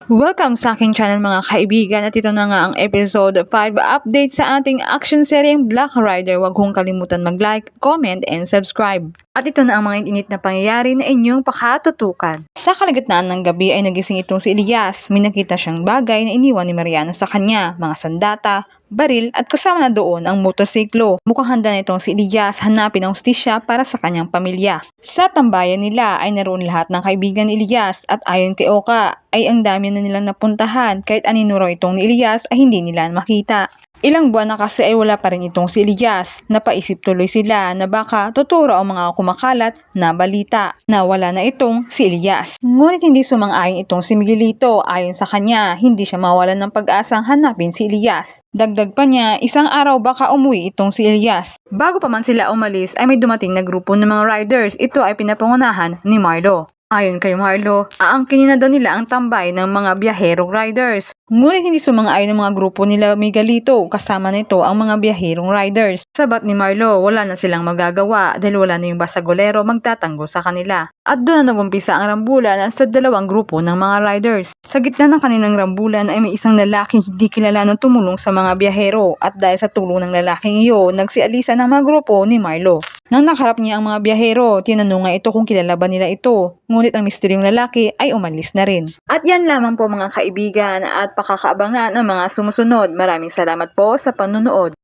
Welcome sa aking channel mga kaibigan at ito na nga ang episode 5 update sa ating action seryeng Black Rider. Huwag kong kalimutan mag-like, comment, and subscribe. At ito na ang mga init na pangyayari na inyong pakatutukan. Sa kalagitnaan ng gabi ay nagising itong si Elias. May nakita siyang bagay na iniwan ni Mariana sa kanya, mga sandata, baril at kasama na doon ang motorsiklo. Mukhang handa na itong si Elias hanapin ang hustisya para sa kanyang pamilya. Sa tambayan nila ay naroon lahat ng kaibigan ni Elias at ayon kay Oka ay ang dami na nilang napuntahan kahit anino raw itong ni Elias ay hindi nila makita. Ilang buwan na kasi ay wala pa rin itong si Elias. Napaisip tuloy sila na baka totoo ang mga kumakalat na balita na wala na itong si Elias. Ngunit hindi sumang-ayon itong si Miguelito. Ayon sa kanya, hindi siya mawalan ng pag-asang hanapin si Elias. Dagdag pa niya, isang araw baka umuwi itong si Elias. Bago pa man sila umalis ay may dumating na grupo ng mga riders. Ito ay pinapangunahan ni Marlo. Ayon kay Marlo, aangkinin na daw nila ang tambay ng mga biyaherong riders. Ngunit hindi sumang-ayon ng mga grupo nila Miguelito, kasama nito ang mga biyaherong riders. Sabat ni Marlo, wala na silang magagawa dahil wala na yung basagolero magtatanggol sa kanila. At doon na nagumpisa ang rambulan sa dalawang grupo ng mga riders. Sa gitna ng kanilang rambulan ay may isang lalaking hindi kilala na tumulong sa mga biyahero at dahil sa tulong ng lalaking iyon, nagsialisa ng mga grupo ni Marlo. Nang nakarap niya ang mga biyahero, tinanong nga ito kung kilala ba nila ito. Ngunit ang misteryong lalaki ay umalis na rin. At yan lamang po mga kaibigan at pakakaabangan ng mga sumusunod. Maraming salamat po sa panonood.